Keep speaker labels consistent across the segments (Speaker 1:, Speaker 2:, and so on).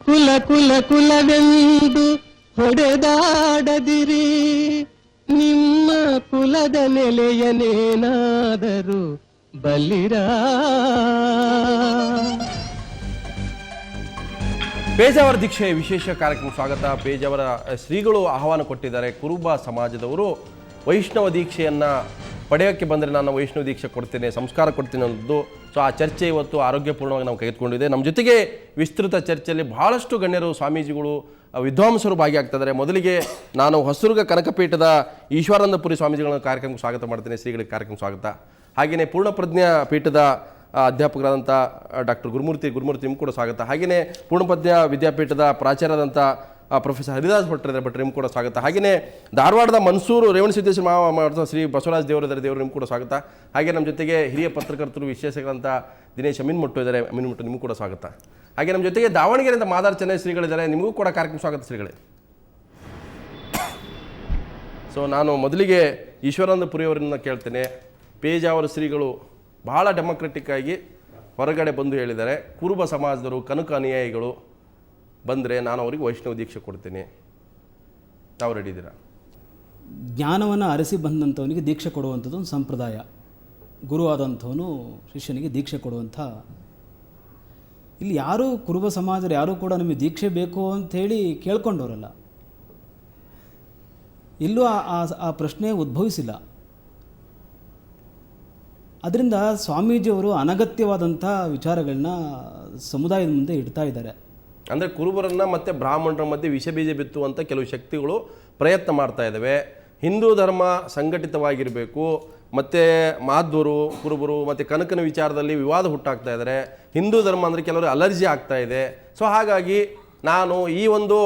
Speaker 1: ಕುಲವೆಂದು ಹೊಡೆದಾಡದಿರಿ, ನಿಮ್ಮ ಕುಲದ ನೆಲೆಯನೇನಾದರೂ ಬಲ್ಲಿರಾ.
Speaker 2: ಪೇಜಾವರ ದೀಕ್ಷೆ ವಿಶೇಷ ಕಾರ್ಯಕ್ರಮ ಸ್ವಾಗತ. ಪೇಜಾವರ ಶ್ರೀಗಳು ಆಹ್ವಾನ ಕೊಟ್ಟಿದ್ದಾರೆ. ಕುರುಬ ಸಮಾಜದವರು ವೈಷ್ಣವ ದೀಕ್ಷೆಯನ್ನು ಪಡೆಯೋಕ್ಕೆ ಬಂದರೆ ನಾನು ವೈಷ್ಣವ ದೀಕ್ಷೆ ಕೊಡ್ತೇನೆ, ಸಂಸ್ಕಾರ ಕೊಡ್ತೀನಿ ಅನ್ನೋದು. ಸೊ ಆ ಚರ್ಚೆ ಇವತ್ತು ಆರೋಗ್ಯಪೂರ್ಣವಾಗಿ ನಾವು ಕೈಗೆತ್ತಿಕೊಂಡಿದೆ. ನಮ್ಮ ಜೊತೆಗೆ ವಿಸ್ತೃತ ಚರ್ಚೆಯಲ್ಲಿ ಬಹಳಷ್ಟು ಗಣ್ಯರು, ಸ್ವಾಮೀಜಿಗಳು, ವಿದ್ವಾಂಸರು ಭಾಗಿಯಾಗ್ತಿದ್ದಾರೆ. ಮೊದಲಿಗೆ ನಾನು ಹೊಸದುರ್ಗ ಕನಕಪೀಠದ ಈಶ್ವರಾನಂದಪುರಿ ಸ್ವಾಮೀಜಿಗಳ ಕಾರ್ಯಕ್ರಮಕ್ಕೆ ಸ್ವಾಗತ ಮಾಡ್ತೇನೆ. ಶ್ರೀಗಳಿಗೆ ಕಾರ್ಯಕ್ರಮ ಸ್ವಾಗತ. ಹಾಗೆಯೇ ಪೂರ್ಣಪ್ರಜ್ಞಾ ಪೀಠದ ಅಧ್ಯಾಪಕರಾದಂಥ ಡಾಕ್ಟರ್ ಗುರುಮೂರ್ತಿ ನಿಮ್ಗೆ ಕೂಡ ಸ್ವಾಗತ. ಹಾಗೆಯೇ ಪೂರ್ಣಪ್ರಜ್ಞಾ ವಿದ್ಯಾಪೀಠದ ಪ್ರಾಚಾರ್ಯರಾದಂಥ ಪ್ರೊಫೆಸರ್ ಹರಿದಾಸ್ ಭಟ್ರು ನಿಮ್ಗೆ ಕೂಡ ಸ್ವಾಗತ. ಹಾಗೆಯೇ ಧಾರವಾಡದ ಮನ್ಸೂರು ರೇವಣಸಿದ್ದೇಶ್ವರ ಮಹಾಮಠದ ಶ್ರೀ ಬಸವರಾಜ ದೇವರು ನಿಮ್ಗೆ ಕೂಡ ಸ್ವಾಗತ. ಹಾಗೆ ನಮ್ಮ ಜೊತೆಗೆ ಹಿರಿಯ ಪತ್ರಕರ್ತರು, ವಿಶೇಷಗಳಂತ ದಿನೇಶ್ ಅಮೀನ್ಮುಟ್ಟು ಇದ್ದಾರೆ. ಅಮೀನ್ಮುಟ್ಟು ನಿಮಗೂ ಕೂಡ ಸ್ವಾಗತ. ಹಾಗೆ ನಮ್ಮ ಜೊತೆಗೆ ದಾವಣಗೆರೆಯಿಂದ ಮಾದಾರ್ ಚೆನ್ನೈ ಶ್ರೀಗಳಿದ್ದಾರೆ. ನಿಮಗೂ ಕೂಡ ಕಾರ್ಯಕ್ರಮ ಸ್ವಾಗತ ಶ್ರೀಗಳೇ. ಸೊ ನಾನು ಮೊದಲಿಗೆ ಈಶ್ವರಾನಂದಪುರಿಯವರನ್ನ ಕೇಳ್ತೇನೆ. ಪೇಜಾವರ ಶ್ರೀಗಳು ಬಹಳ ಡೆಮೊಕ್ರೆಟಿಕ್ ಆಗಿ ಹೊರಗಡೆ ಬಂದು ಹೇಳಿದ್ದಾರೆ, ಕುರುಬ ಸಮಾಜದವರು, ಕನಕ ಅನುಯಾಯಿಗಳು ಬಂದರೆ ನಾನು ಅವರಿಗೆ ವೈಷ್ಣವ ದೀಕ್ಷೆ ಕೊಡ್ತೀನಿ. ನಾವು ರೆಡಿ ಇದ್ದೀರಾ?
Speaker 3: ಜ್ಞಾನವನ್ನು ಅರಸಿ ಬಂದಂಥವನಿಗೆ ದೀಕ್ಷೆ ಕೊಡುವಂಥದ್ದು ಒಂದು ಸಂಪ್ರದಾಯ. ಗುರುವಾದಂಥವನು ಶಿಷ್ಯನಿಗೆ ದೀಕ್ಷೆ ಕೊಡುವಂಥ. ಇಲ್ಲಿ ಯಾರೂ ಕುರುಬ ಸಮಾಜರು ಯಾರೂ ಕೂಡ ನಮಗೆ ದೀಕ್ಷೆ ಬೇಕು ಅಂಥೇಳಿ ಕೇಳ್ಕೊಂಡವರಲ್ಲ. ಎಲ್ಲೂ ಆ ಪ್ರಶ್ನೆ ಉದ್ಭವಿಸಿಲ್ಲ. ಅದರಿಂದ ಸ್ವಾಮೀಜಿಯವರು ಅನಗತ್ಯವಾದಂಥ ವಿಚಾರಗಳನ್ನ ಸಮುದಾಯದ ಮುಂದೆ ಇಡ್ತಾ ಇದ್ದಾರೆ.
Speaker 2: ಅಂದರೆ ಕುರುಬರನ್ನು ಮತ್ತು ಬ್ರಾಹ್ಮಣರ ಮಧ್ಯೆ ವಿಷಬೀಜ ಬಿತ್ತುವಂಥ ಕೆಲವು ಶಕ್ತಿಗಳು ಪ್ರಯತ್ನ ಮಾಡ್ತಾ ಇದ್ದಾವೆ. ಹಿಂದೂ ಧರ್ಮ ಸಂಘಟಿತವಾಗಿರಬೇಕು, ಮತ್ತು ಮಾಧ್ವರು, ಕುರುಬರು ಮತ್ತು ಕನಕನ ವಿಚಾರದಲ್ಲಿ ವಿವಾದ ಹುಟ್ಟಾಗ್ತಾ ಇದ್ದಾರೆ. ಹಿಂದೂ ಧರ್ಮ ಅಂದರೆ ಕೆಲವರು ಅಲರ್ಜಿ ಆಗ್ತಾ ಇದೆ. ಸೊ ಹಾಗಾಗಿ ನಾನು ಈ ಒಂದು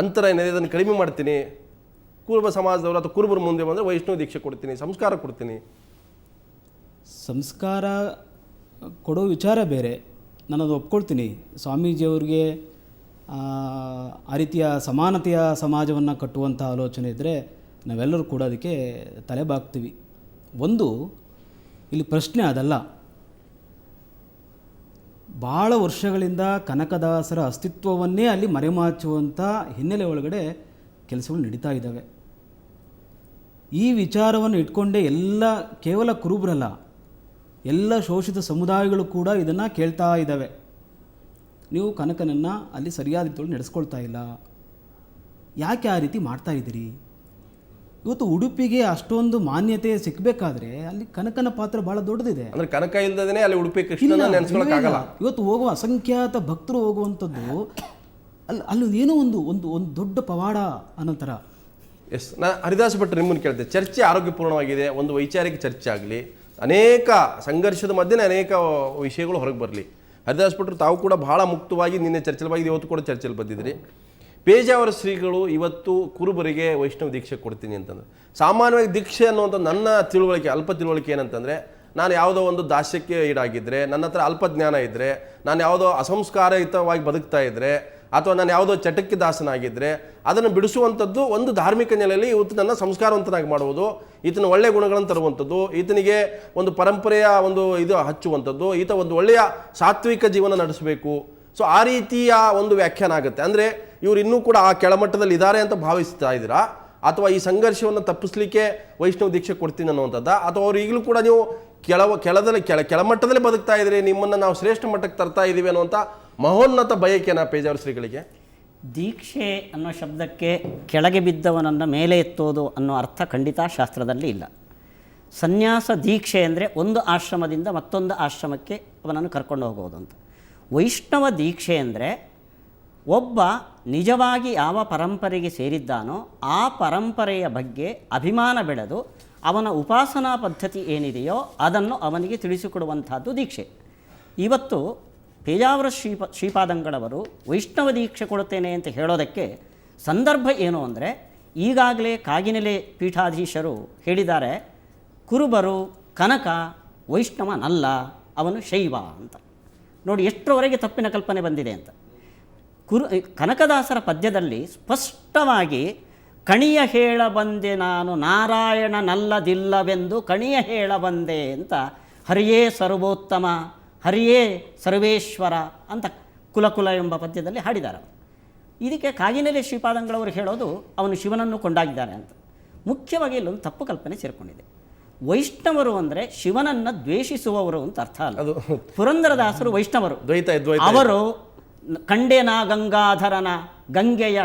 Speaker 2: ಅಂತರ ಏನಿದೆ ಇದನ್ನು ಕಡಿಮೆ ಮಾಡ್ತೀನಿ. ಕುರುಬ ಸಮಾಜದವರು ಅಥವಾ ಕುರುಬರು ಮುಂದೆ ಬಂದರೆ ವೈಷ್ಣವ ದೀಕ್ಷೆ ಕೊಡ್ತೀನಿ, ಸಂಸ್ಕಾರ ಕೊಡ್ತೀನಿ.
Speaker 3: ಸಂಸ್ಕಾರ ಕೊಡೋ ವಿಚಾರ ಬೇರೆ, ನಾನದು ಒಪ್ಕೊಳ್ತೀನಿ. ಸ್ವಾಮೀಜಿಯವ್ರಿಗೆ ಆ ರೀತಿಯ ಸಮಾನತೆಯ ಸಮಾಜವನ್ನು ಕಟ್ಟುವಂಥ ಆಲೋಚನೆ ಇದ್ದರೆ ನಾವೆಲ್ಲರೂ ಕೂಡ ಅದಕ್ಕೆ ತಲೆಬಾಗ್ತೀವಿ. ಒಂದು ಇಲ್ಲಿ ಪ್ರಶ್ನೆ ಅದಲ್ಲ. ಭಾಳ ವರ್ಷಗಳಿಂದ ಕನಕದಾಸರ ಅಸ್ತಿತ್ವವನ್ನೇ ಅಲ್ಲಿ ಮರೆಮಾಚುವಂಥ ಹಿನ್ನೆಲೆ ಒಳಗಡೆ ಕೆಲಸಗಳು ನಡೀತಾ ಇದ್ದಾವೆ. ಈ ವಿಚಾರವನ್ನು ಇಟ್ಕೊಂಡೇ ಕೇವಲ ಕುರುಬರಲ್ಲ, ಎಲ್ಲ ಶೋಷಿತ ಸಮುದಾಯಗಳು ಕೂಡ ಇದನ್ನು ಕೇಳ್ತಾ ಇದ್ದಾವೆ. ನೀವು ಕನಕನನ್ನು ಅಲ್ಲಿ ಸರಿಯಾದ ರೀತಿಯಲ್ಲಿ ನಡೆಸ್ಕೊಳ್ತಾ ಇಲ್ಲ, ಯಾಕೆ ಆ ರೀತಿ ಮಾಡ್ತಾ ಇದ್ದೀರಿ? ಇವತ್ತು ಉಡುಪಿಗೆ ಅಷ್ಟೊಂದು ಮಾನ್ಯತೆ ಸಿಕ್ಕಬೇಕಾದ್ರೆ ಅಲ್ಲಿ ಕನಕನ ಪಾತ್ರ ಭಾಳ ದೊಡ್ಡದಿದೆ.
Speaker 2: ಅಂದರೆ ಕನಕ ಇಲ್ಲದೇ ಅಲ್ಲಿ ಉಡುಪಿ ಕೃಷ್ಣನ ನೆನೆಸ್ಕೊಳ್ಳೋಕ್ಕಾಗಲ್ಲ.
Speaker 3: ಇವತ್ತು ಹೋಗುವ ಅಸಂಖ್ಯಾತ ಭಕ್ತರು ಹೋಗುವಂಥದ್ದು ಅಲ್ಲಿ ಏನೋ ಒಂದು ದೊಡ್ಡ ಪವಾಡ ಅನ್ನೋ ಥರ.
Speaker 2: ಎಸ್, ನಾನು ಹರಿದಾಸ್ ಭಟ್ರು ನಿಮ್ಮನ್ನು ಕೇಳ್ತೇನೆ. ಚರ್ಚೆ ಆರೋಗ್ಯಪೂರ್ಣವಾಗಿದೆ, ಒಂದು ವೈಚಾರಿಕ ಚರ್ಚೆ ಆಗಲಿ, ಅನೇಕ ಸಂಘರ್ಷದ ಮಧ್ಯೆ ಅನೇಕ ವಿಷಯಗಳು ಹೊರಗೆ ಬರಲಿ. ಹರಿದಾಸ್ ಭಟ್ರು ತಾವು ಕೂಡ ಬಹಳ ಮುಕ್ತವಾಗಿ ನಿನ್ನೆ ಚರ್ಚೆಯಲ್ಲಿ ಬಗ್ಗೆ ಇವತ್ತು ಕೂಡ ಚರ್ಚೆಯಲ್ಲಿ ಬಂದಿದ್ರಿ. ಪೇಜಾವರ ಶ್ರೀಗಳು ಇವತ್ತು ಕುರುಬರಿಗೆ ವೈಷ್ಣವ ದೀಕ್ಷೆ ಕೊಡ್ತೀನಿ ಅಂತಂದ್ರೆ, ಸಾಮಾನ್ಯವಾಗಿ ದೀಕ್ಷೆ ಅನ್ನುವಂಥ ನನ್ನ ತಿಳುವಳಿಕೆ, ಅಲ್ಪ ತಿಳುವಳಿಕೆ ಏನಂತಂದರೆ, ನಾನು ಯಾವುದೋ ಒಂದು ದಾಸ್ಯಕ್ಕೆ ಈಡಾಗಿದ್ದರೆ, ನನ್ನ ಹತ್ರ ಅಲ್ಪ ಜ್ಞಾನ ಇದ್ದರೆ, ನಾನು ಯಾವುದೋ ಅಸಂಸ್ಕಾರಯುತವಾಗಿ ಬದುಕ್ತಾ ಇದ್ದರೆ, ಅಥವಾ ನಾನು ಯಾವುದೋ ಚಟಕ್ಕೆ ದಾಸನಾಗಿದ್ದರೆ ಅದನ್ನು ಬಿಡಿಸುವಂಥದ್ದು ಒಂದು ಧಾರ್ಮಿಕ ನೆಲೆಯಲ್ಲಿ ಇವತ್ತು ನನ್ನ ಸಂಸ್ಕಾರವಂತನಾಗಿ ಮಾಡುವುದು, ಈತನ ಒಳ್ಳೆಯ ಗುಣಗಳನ್ನು ತರುವಂಥದ್ದು, ಈತನಿಗೆ ಒಂದು ಪರಂಪರೆಯ ಒಂದು ಇದು ಹಚ್ಚುವಂಥದ್ದು, ಈತ ಒಂದು ಒಳ್ಳೆಯ ಸಾತ್ವಿಕ ಜೀವನ ನಡೆಸಬೇಕು. ಸೊ ಆ ರೀತಿಯ ಒಂದು ವ್ಯಾಖ್ಯಾನ ಆಗುತ್ತೆ. ಅಂದರೆ ಇವರು ಇನ್ನೂ ಕೂಡ ಆ ಕೆಳಮಟ್ಟದಲ್ಲಿ ಇದ್ದಾರೆ ಅಂತ ಭಾವಿಸ್ತಾ ಇದ್ದೀರಾ, ಅಥವಾ ಈ ಸಂಘರ್ಷವನ್ನು ತಪ್ಪಿಸ್ಲಿಕ್ಕೆ ವೈಷ್ಣವ ದೀಕ್ಷೆ ಕೊಡ್ತೀನಿ ಅನ್ನುವಂಥದ್ದು, ಅಥವಾ ಅವ್ರು ಈಗಲೂ ಕೂಡ ನೀವು ಕೆಳಮಟ್ಟದಲ್ಲಿ ಬದುಕ್ತಾ ಇದ್ದೀರಿ, ನಿಮ್ಮನ್ನು ನಾವು ಶ್ರೇಷ್ಠ ಮಟ್ಟಕ್ಕೆ ತರ್ತಾ ಇದ್ದೀವಿ ಅನ್ನುವಂಥ ಮಹೋನ್ನತ ಬಯಕೆನ ಪೇಜಾವರ ಶ್ರೀಗಳಿಗೆ?
Speaker 4: ದೀಕ್ಷೆ ಅನ್ನೋ ಶಬ್ದಕ್ಕೆ ಕೆಳಗೆ ಬಿದ್ದವನನ್ನು ಮೇಲೆ ಎತ್ತೋದು ಅನ್ನೋ ಅರ್ಥ ಖಂಡಿತ ಶಾಸ್ತ್ರದಲ್ಲಿ ಇಲ್ಲ. ಸನ್ಯಾಸ ದೀಕ್ಷೆ ಅಂದರೆ ಒಂದು ಆಶ್ರಮದಿಂದ ಮತ್ತೊಂದು ಆಶ್ರಮಕ್ಕೆ ಅವನನ್ನು ಕರ್ಕೊಂಡು ಹೋಗೋದು ಅಂತ. ವೈಷ್ಣವ ದೀಕ್ಷೆ ಅಂದರೆ ಒಬ್ಬ ನಿಜವಾಗಿ ಯಾವ ಪರಂಪರೆಗೆ ಸೇರಿದ್ದಾನೋ ಆ ಪರಂಪರೆಯ ಬಗ್ಗೆ ಅಭಿಮಾನ ಬೆಳೆದು ಅವನ ಉಪಾಸನಾ ಪದ್ಧತಿ ಏನಿದೆಯೋ ಅದನ್ನು ಅವನಿಗೆ ತಿಳಿಸಿಕೊಡುವಂಥದ್ದು ದೀಕ್ಷೆ. ಇವತ್ತು ಪೇಜಾವರ ಶ್ರೀಪಾದಂಗಳವರು ವೈಷ್ಣವ ದೀಕ್ಷೆ ಕೊಡುತ್ತೇನೆ ಅಂತ ಹೇಳೋದಕ್ಕೆ ಸಂದರ್ಭ ಏನು ಅಂದರೆ, ಈಗಾಗಲೇ ಕಾಗಿನೆಲೆ ಪೀಠಾಧೀಶರು ಹೇಳಿದ್ದಾರೆ, ಕುರುಬರು ಕನಕ ವೈಷ್ಣವನಲ್ಲ, ಅವನು ಶೈವ ಅಂತ. ನೋಡಿ ಎಷ್ಟರವರೆಗೆ ತಪ್ಪಿನ ಕಲ್ಪನೆ ಬಂದಿದೆ ಅಂತ. ಕನಕದಾಸರ ಪದ್ಯದಲ್ಲಿ ಸ್ಪಷ್ಟವಾಗಿ ಕಣಿಯ ಹೇಳ ಬಂದೆ ನಾನು ನಾರಾಯಣನಲ್ಲದಿಲ್ಲವೆಂದು ಕಣಿಯ ಹೇಳ ಬಂದೆ ಅಂತ, ಹರಿಯೇ ಸರ್ವೋತ್ತಮ, ಹರಿಯೇ ಸರ್ವೇಶ್ವರ ಅಂತ ಕುಲ ಎಂಬ ಪದ್ಯದಲ್ಲಿ ಹಾಡಿದ್ದಾರೆ. ಇದಕ್ಕೆ ಕಾಗಿನೆಲೆ ಶ್ರೀಪಾದಂಗಳವರು ಹೇಳೋದು ಅವನು ಶಿವನನ್ನು ಕೊಂಡಾಗಿದ್ದಾನೆ ಅಂತ. ಮುಖ್ಯವಾಗಿ ಇಲ್ಲೊಂದು ತಪ್ಪು ಕಲ್ಪನೆ ಸೇರಿಕೊಂಡಿದೆ. ವೈಷ್ಣವರು ಅಂದರೆ ಶಿವನನ್ನು ದ್ವೇಷಿಸುವವರು ಅಂತ ಅರ್ಥ ಅಲ್ಲ.
Speaker 2: ಅದು
Speaker 4: ಪುರಂದರದಾಸರು ವೈಷ್ಣವರು. ಅವರು ಕಂಡೇನ ಗಂಗಾಧರನ ಗಂಗೆಯ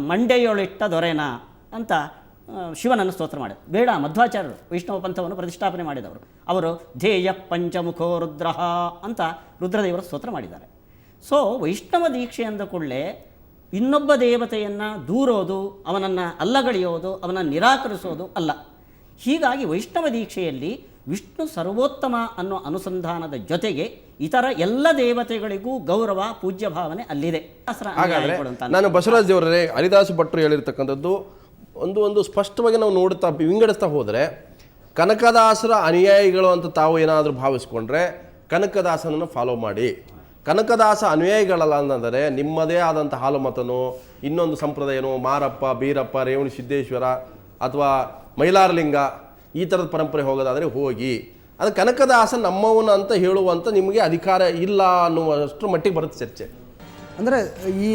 Speaker 4: ಮಂಡೆಯೊಳಿಟ್ಟ ದೊರೆನ ಅಂತ ಶಿವನನ್ನು ಸ್ತೋತ್ರ ಮಾಡಿದರು. ಬೇಡ, ಮಧ್ವಾಚಾರ್ಯರು ವೈಷ್ಣವ ಪಂಥವನ್ನು ಪ್ರತಿಷ್ಠಾಪನೆ ಮಾಡಿದವರು. ಅವರು ಧ್ಯೇಯ ಪಂಚಮುಖೋ ರುದ್ರ ಅಂತ ರುದ್ರದೇವರು ಸ್ತೋತ್ರ ಮಾಡಿದ್ದಾರೆ. ಸೊ ವೈಷ್ಣವ ದೀಕ್ಷೆ ಅಂದ ಕೂಡಲೇ ಇನ್ನೊಬ್ಬ ದೇವತೆಯನ್ನು ದೂರೋದು, ಅವನನ್ನು ಅಲ್ಲಗಳೆಯೋದು, ಅವನನ್ನು ನಿರಾಕರಿಸೋದು ಅಲ್ಲ. ಹೀಗಾಗಿ ವೈಷ್ಣವ ದೀಕ್ಷೆಯಲ್ಲಿ ವಿಷ್ಣು ಸರ್ವೋತ್ತಮ ಅನ್ನೋ ಅನುಸಂಧಾನದ ಜೊತೆಗೆ ಇತರ ಎಲ್ಲ ದೇವತೆಗಳಿಗೂ ಗೌರವ, ಪೂಜ್ಯ ಭಾವನೆ ಅಲ್ಲಿದೆ.
Speaker 2: ಹಾಗಾದರೆ ನಾನು ಬಸವರಾಜ್ ದೇವರೇ, ಹರಿದಾಸ ಭಟ್ರು ಹೇಳಿರ್ತಕ್ಕಂಥದ್ದು ಒಂದು ಸ್ಪಷ್ಟವಾಗಿ ನಾವು ನೋಡುತ್ತಾ ವಿಂಗಡಿಸ್ತಾ ಹೋದರೆ, ಕನಕದಾಸರ ಅನುಯಾಯಿಗಳು ಅಂತ ತಾವು ಏನಾದರೂ ಭಾವಿಸ್ಕೊಂಡ್ರೆ ಕನಕದಾಸನನ್ನು ಫಾಲೋ ಮಾಡಿ. ಕನಕದಾಸ ಅನುಯಾಯಿಗಳಲ್ಲ ಅಂದರೆ ನಿಮ್ಮದೇ ಆದಂಥ ಹಾಲುಮತನೋ ಇನ್ನೊಂದು ಸಂಪ್ರದಾಯನೋ ಮಾರಪ್ಪ, ಬೀರಪ್ಪ, ರೇವಣ ಸಿದ್ದೇಶ್ವರ ಅಥವಾ ಮೈಲಾರಲಿಂಗ ಈ ಥರದ ಪರಂಪರೆ ಹೋಗೋದಾದರೆ ಹೋಗಿ. ಅದು ಕನಕದಾಸ ನಮ್ಮವನು ಅಂತ ಹೇಳುವಂಥ ನಿಮಗೆ ಅಧಿಕಾರ ಇಲ್ಲ ಅನ್ನುವಷ್ಟರ ಮಟ್ಟಿಗೆ ಬರುತ್ತೆ ಚರ್ಚೆ.
Speaker 5: ಅಂದರೆ ಈ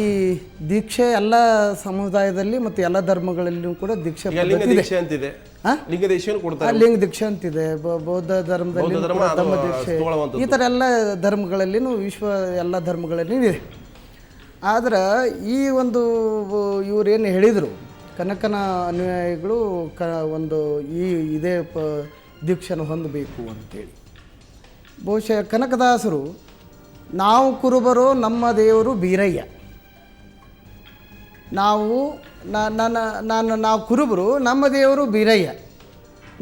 Speaker 5: ದೀಕ್ಷೆ ಎಲ್ಲ ಸಮುದಾಯದಲ್ಲಿ ಮತ್ತು ಎಲ್ಲ ಧರ್ಮಗಳಲ್ಲಿಯೂ ಕೂಡ ದೀಕ್ಷೆ
Speaker 2: ಲಿಂಗ ದೀಕ್ಷೆ ಅಂತಿದೆ, ಲಿಂಗ ದೀಕ್ಷೆ ಕೊಡ್ತಾರೆ,
Speaker 5: ಲಿಂಗ ದೀಕ್ಷೆ ಅಂತಿದೆ, ಬೌದ್ಧ ಧರ್ಮದಲ್ಲಿ ಧರ್ಮ ದೀಕ್ಷೆ, ಈ ಥರ ಎಲ್ಲ ಧರ್ಮಗಳಲ್ಲಿನೂ ಎಲ್ಲ ಧರ್ಮಗಳಲ್ಲಿ ಇದೆ. ಆದರೆ ಈ ಒಂದು ಇವರೇನು ಹೇಳಿದರು, ಕನಕನ ಅನುಯಾಯಿಗಳು ಇದೇ ದೀಕ್ಷೆನ ಹೊಂದಬೇಕು ಅಂತೇಳಿ. ಬಹುಶಃ ಕನಕದಾಸರು ನಾವು ಕುರುಬರು, ನಮ್ಮ ದೇವರು ಬೀರಯ್ಯ, ನಾವು ಕುರುಬರು, ನಮ್ಮ ದೇವರು ಬೀರಯ್ಯ,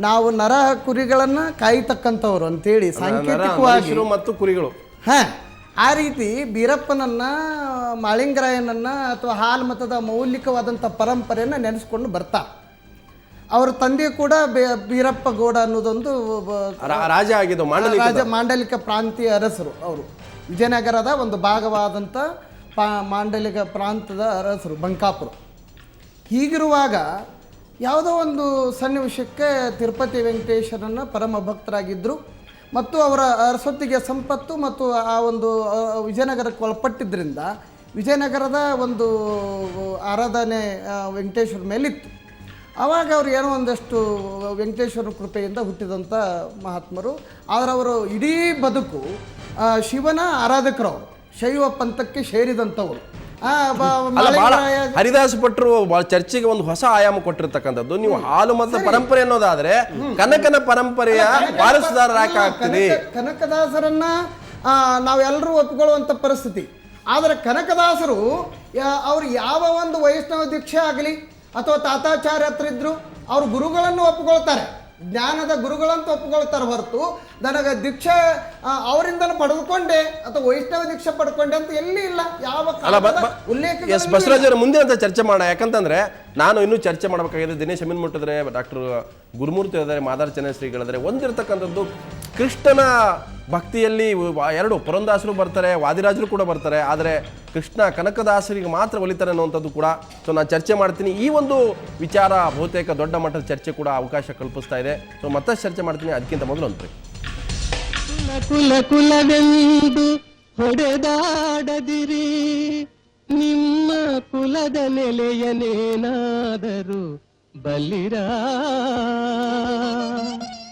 Speaker 5: ನಾವು ನರ ಕುರಿಗಳನ್ನು ಕಾಯ್ತಕ್ಕಂಥವ್ರು ಅಂತೇಳಿ ಸಾಂಕೇತಿಕವಾಗಿ
Speaker 2: ಮತ್ತು ಕುರಿಗಳು.
Speaker 5: ಆ ರೀತಿ ಬೀರಪ್ಪನನ್ನ, ಮಾಳಿಂಗರಾಯನನ್ನ ಅಥವಾ ಹಾಲ್ಮತದ ಮೌಲಿಕವಾದಂಥ ಪರಂಪರೆಯನ್ನು ನೆನೆಸ್ಕೊಂಡು ಬರ್ತಾ. ಅವರ ತಂದೆ ಕೂಡ ಬೀರಪ್ಪ ಗೌಡ ಅನ್ನೋದೊಂದು
Speaker 2: ರಾಜ ಆಗಿದ್ದು,
Speaker 5: ಮಾಂಡಲಿಕ ಪ್ರಾಂತೀಯ ಅರಸರು. ಅವರು ವಿಜಯನಗರದ ಒಂದು ಭಾಗವಾದಂಥ ಮಾಂಡಲಿಕ ಪ್ರಾಂತದ ಅರಸರು, ಬಂಕಾಪುರ. ಹೀಗಿರುವಾಗ ಯಾವುದೋ ಒಂದು ಸನ್ನಿವೇಶಕ್ಕೆ ತಿರುಪತಿ ವೆಂಕಟೇಶ್ವರನ ಪರಮ ಭಕ್ತರಾಗಿದ್ದರು ಮತ್ತು ಅವರ ಅರಸೊತ್ತಿಗೆ ಸಂಪತ್ತು ಮತ್ತು ಆ ಒಂದು ವಿಜಯನಗರಕ್ಕೆ ಒಳಪಟ್ಟಿದ್ದರಿಂದ ವಿಜಯನಗರದ ಒಂದು ಆರಾಧನೆ ವೆಂಕಟೇಶ್ವರ ಮೇಲಿತ್ತು. ಆವಾಗ ಅವರು ಏನೋ ಒಂದಷ್ಟು ವೆಂಕಟೇಶ್ವರ ಕೃಪೆಯಿಂದ ಹುಟ್ಟಿದಂಥ ಮಹಾತ್ಮರು. ಆದರೆ ಅವರು ಇಡೀ ಬದುಕು ಶಿವನ ಆರಾಧಕರವರು, ಶೈವ ಪಂಥಕ್ಕೆ ಸೇರಿದಂಥವರು.
Speaker 2: ಹರಿದಾಸ ಭಟ್ರು ಚರ್ಚೆಗೆ ಒಂದು ಹೊಸ ಆಯಾಮ ಕೊಟ್ಟಿರ್ತಕ್ಕಂಥದ್ದು. ನೀವು ಹಾಲು ಮತ್ತು ಪರಂಪರೆ ಅನ್ನೋದಾದ್ರೆ ಕನಕನ ಪರಂಪರೆಯ ವಾರಸುದಾರರಾಗ್ತದೆ.
Speaker 5: ಕನಕದಾಸರನ್ನ ನಾವೆಲ್ಲರೂ ಒಪ್ಪಿಕೊಳ್ಳುವಂಥ ಪರಿಸ್ಥಿತಿ. ಆದರೆ ಕನಕದಾಸರು ಅವ್ರು ಯಾವ ಒಂದು ವೈಷ್ಣವ ದೀಕ್ಷೆ ಆಗಲಿ ಅಥವಾ ತಾತಾಚಾರ್ಯ ಹತ್ರ ಇದ್ರು ಅವ್ರ ಗುರುಗಳನ್ನು ಒಪ್ಪಿಕೊಳ್ತಾರೆ, ಜ್ಞಾನದ ಗುರುಗಳಂತ ಒಪ್ಪಿಕೊಳ್ತಾರೆ ಹೊರತು ನನಗೆ ದೀಕ್ಷೆ ಅವರಿಂದಲೂ ಪಡೆದುಕೊಂಡೆ ಅಥವಾ ವೈಷ್ಣವ ದೀಕ್ಷೆ ಪಡ್ಕೊಂಡೆ ಅಂತ ಎಲ್ಲಿ ಇಲ್ಲ, ಯಾವ ಉಲ್ಲೇಖ.
Speaker 2: ಬಸವರಾಜ್ ಅವರ ಮುಂದೆ ಅಂತ ಚರ್ಚೆ ಮಾಡೋಣ. ಯಾಕಂತಂದ್ರೆ ನಾನು ಇನ್ನೂ ಚರ್ಚೆ ಮಾಡಬೇಕಾಗಿದೆ. ದಿನೇಶ್ ಅಮೀನ್ ಮುಟ್ಟಿದ್ರೆ, ಡಾಕ್ಟರ್ ಗುರುಮೂರ್ತಿ ಇದ್ದಾರೆ, ಮಾದಾರ ಚನ್ನಶ್ರೀಗಳಿದ್ದಾರೆ. ಒಂದಿರತಕ್ಕಂಥದ್ದು ಕೃಷ್ಣನ ಭಕ್ತಿಯಲ್ಲಿ ಎರಡು ಪುರಂದಾಸರು ಬರ್ತಾರೆ, ವಾದಿರಾಜರು ಕೂಡ ಬರ್ತಾರೆ. ಆದರೆ ಕೃಷ್ಣ ಕನಕದಾಸರಿಗೆ ಮಾತ್ರ ಒಲಿತಾರೆ ಅನ್ನುವಂಥದ್ದು ಕೂಡ. ಸೊ ನಾನು ಚರ್ಚೆ ಮಾಡ್ತೀನಿ. ಈ ಒಂದು ವಿಚಾರ ಬಹುತೇಕ ದೊಡ್ಡ ಮಟ್ಟದ ಚರ್ಚೆ ಕೂಡ ಅವಕಾಶ ಕಲ್ಪಿಸ್ತಾ ಇದೆ. ಸೊ ಮತ್ತಷ್ಟು ಚರ್ಚೆ ಮಾಡ್ತೀನಿ. ಅದಕ್ಕಿಂತ ಮೊದಲು ಒಂದು
Speaker 1: ಕುಲವೆಂದು ಹೊಡೆದಾಡದಿರಿ, ನಿಮ್ಮ ಕುಲದ ನೆಲೆಯನೇನಾದರೂ ಬಲ್ಲಿರ.